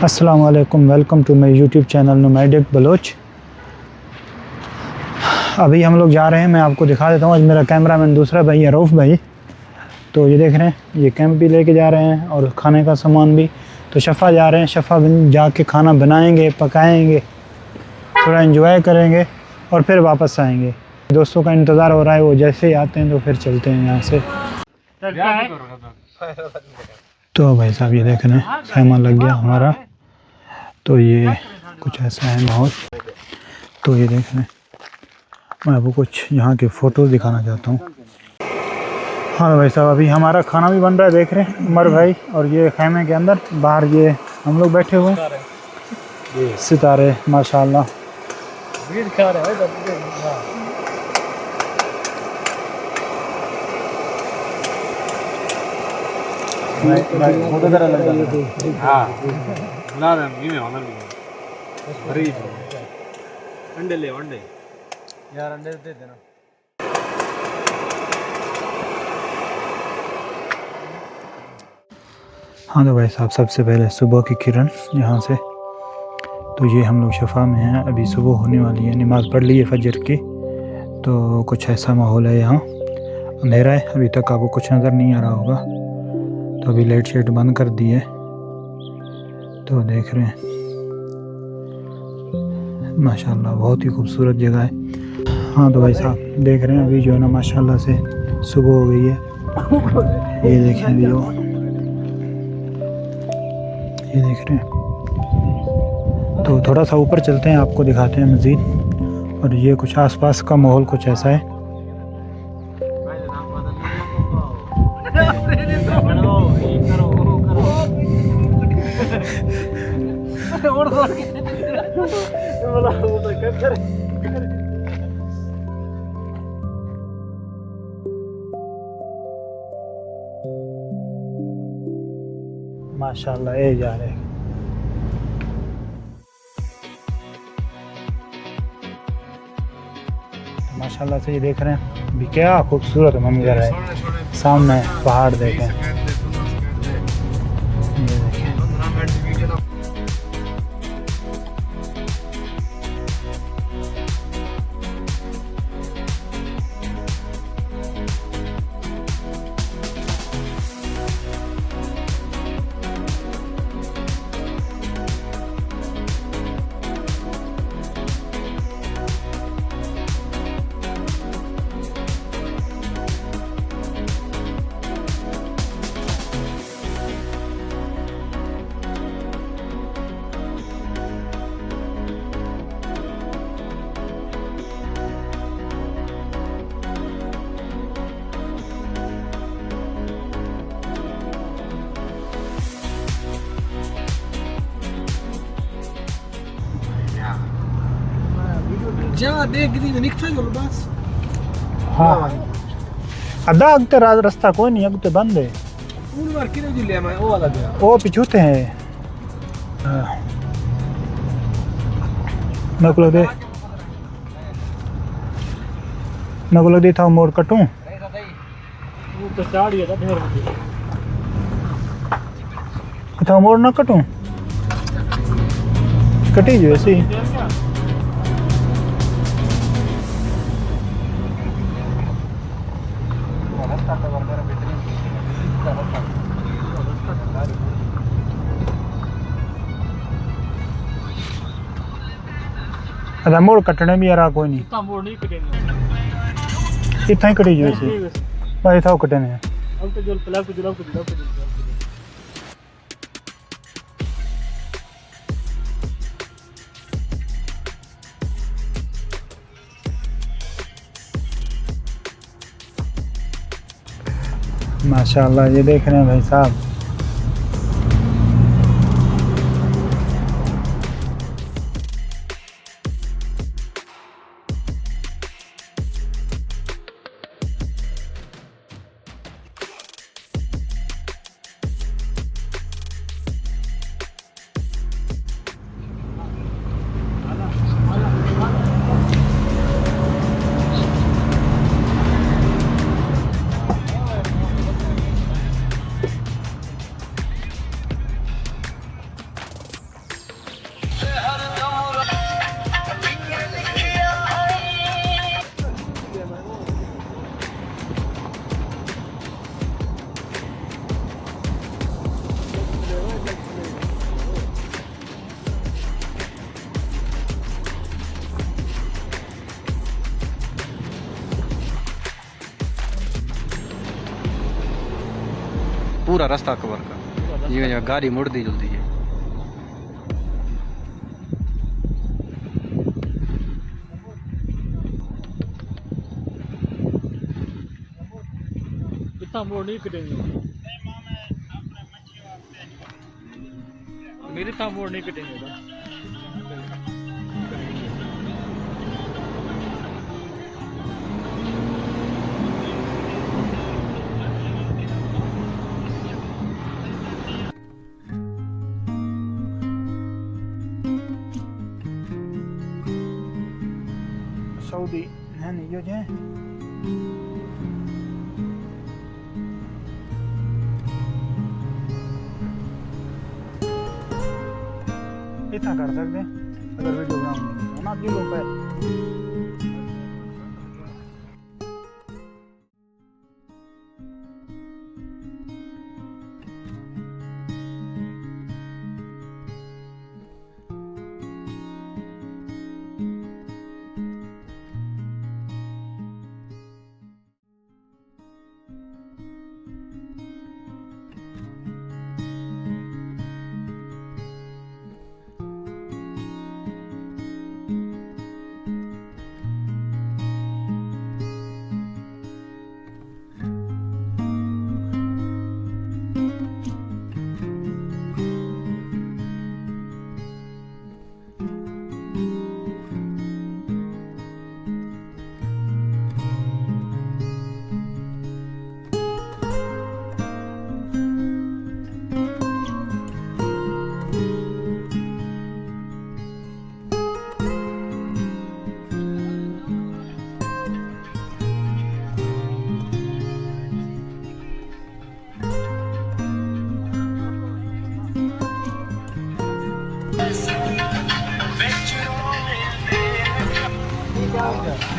अस्सलाम वालेकुम, welcome to my YouTube channel nomadic Baloch. अभी हम लोग जा रहे हैं, मैं आपको दिखा देता हूँ। आज मेरा कैमरामैन दूसरा भाई है, रऊफ़ भाई। तो ये देख रहे हैं, ये कैंप भी लेके जा रहे हैं और खाने का सामान भी। तो शफ़ा जा रहे हैं, शफ़ा जाके खाना बनाएंगे, पकाएंगे, थोड़ा एंजॉय करेंगे और फिर वापस आएंगे। दोस्तों का इंतज़ार हो रहा है, वो जैसे ही आते हैं तो फिर चलते हैं यहाँ से। तो भाई साहब ये देख रहे हैं, खैमा लग गया हमारा। तो ये कुछ ऐसा है माहौल। तो ये देख रहे हैं, मैं आपको कुछ यहाँ के फ़ोटोज़ दिखाना चाहता हूँ। हाँ भाई साहब, अभी हमारा खाना भी बन रहा है, देख रहे हैं उमर भाई। और ये खैमे के अंदर बाहर ये हम लोग बैठे हुए हैं, ये सितारे माशाल्लाह। हाँ तो भाई साहब, सबसे पहले सुबह की किरण यहाँ से। तो ये हम लोग शफ़ा में हैं, अभी सुबह होने वाली है, नमाज़ पढ़ ली है फजर की। तो कुछ ऐसा माहौल है यहाँ, अंधेरा है, अभी तक आपको कुछ नज़र नहीं आ रहा होगा। तो अभी लाइट शेड बंद कर दी है। तो देख रहे हैं माशाल्लाह, बहुत ही खूबसूरत जगह है। हाँ तो भाई साहब देख रहे हैं, अभी जो है ना माशाल्लाह से सुबह हो गई है। ये देखें, अभी जो ये देख रहे हैं। तो थोड़ा सा ऊपर चलते हैं, आपको दिखाते हैं मज़ीद। और ये कुछ आसपास का माहौल कुछ ऐसा है। माशाल्लाह, ये जा रहे हैं। माशाल्लाह से ये देख रहे हैं, भी क्या खूबसूरत मंजर है। सामने पहाड़ देखें, ये देखें। हाँ अदा अगते रास्ता कोई नहीं, अगते बंद है। वो पिछूते हैं। मैं को लग दे था मोड़ कटूं। था मोड़ ना कटूं, कटी जो ऐसे ही। अदा मोड़ कटने भी यार कोई नहीं, इतना ही कटी जो ऐसे भाई था कटने हैं। माशाल्लाह ये देख रहे हैं भाई साहब। पूरा रास्ता कवर कर ये गाड़ी मुड़ती जुलती है। इतना मोड़ नहीं कटेंगे मेरे इतना मोड़ नहीं कटेंगे सऊदी है नहीं जो है इतना कर सकते हैं अगर वीडियो बनाऊंगे ना दिलों पर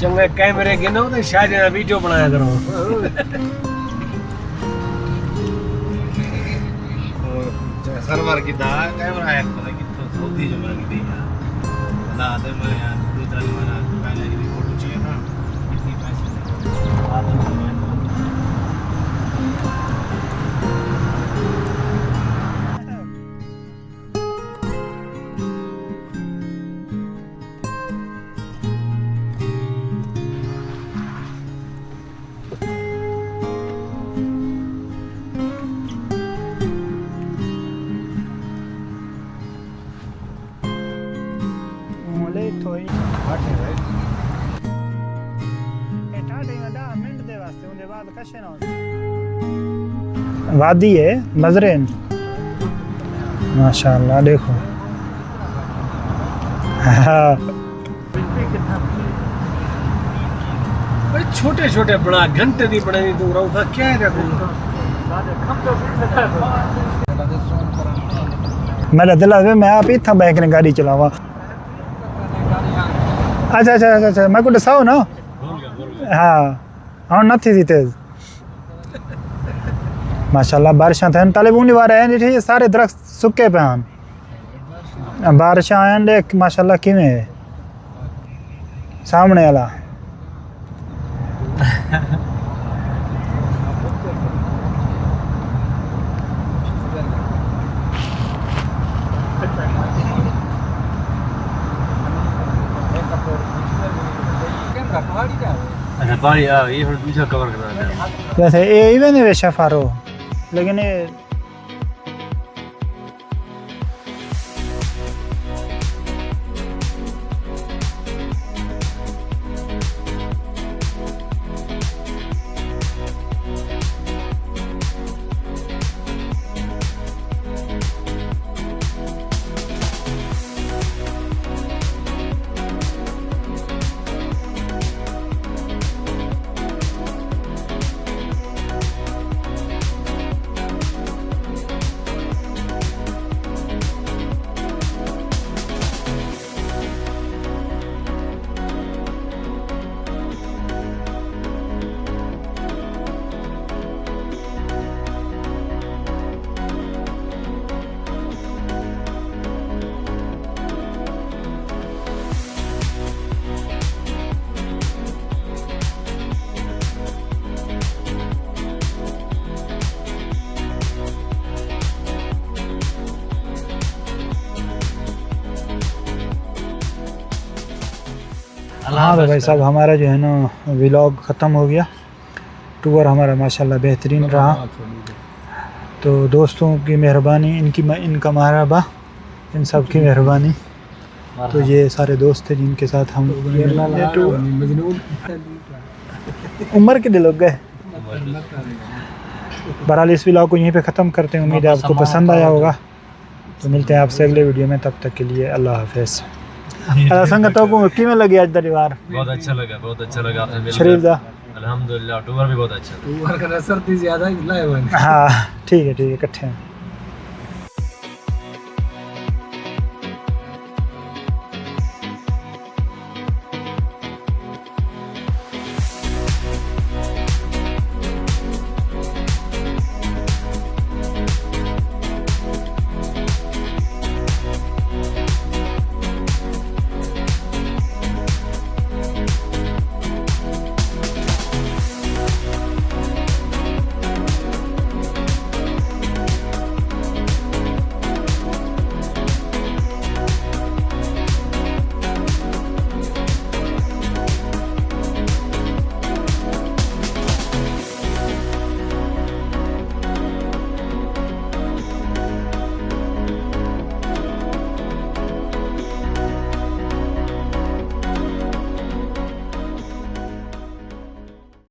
चंगे कैमरे गिनो तो शायद ना वीडियो बनाया करो सर्वर की दा कैमरा है पता कितना सऊदी जमा की दी ना दे मैं यार दूसरा जमाना पहले की फोटो चाहिए था कितनी पैसे वादी है मजरेन माशाल्लाह देखो छोटे छोटे बना घंटे दी बने तू रहा क्या है मेरा दिल है मैं आप इतना बैक ने गाड़ी चलावा अच्छा अच्छा अच्छा अच्छा मैं को दसाओ ना हाँ हाँ नहीं थी तेज माशाल्लाह बारिशां थे ताले बूंदी वार है नहीं सारे दरख्त सुके पे हैं बारिशां आए देख माशाल्लाह किवें है सामने वाला अच्छा पानी ये थोड़ा पीछे कवर करना है वैसे ये इवन है शफारो लेकिन ये हाँ तो भाई साहब हमारा जो है ना व्लॉग ख़त्म हो गया। टूर हमारा माशाल्लाह बेहतरीन रहा। तो दोस्तों की मेहरबानी, इनका महरबा, इन सब की मेहरबानी। तो ये सारे दोस्त थे जिनके साथ हम उम्र के लोग गए। बहरहाल इस व्लॉग को यहीं पे ख़त्म करते हैं। उम्मीद है आपको पसंद आया होगा। तो मिलते हैं आपसे अगले वीडियो में, तब तक के लिए अल्लाह हाफिज़। संगतों को किमें लगी आज दरीवार? बहुत अच्छा लगा, बहुत अच्छा लगा आपसे मिलकर। शरीफ दा अल्हम्दुलिल्लाह टूर भी बहुत अच्छा था। टूर का सर्दी ज्यादा ही लाए हुए हैं। हाँ ठीक है इकट्ठे हैं।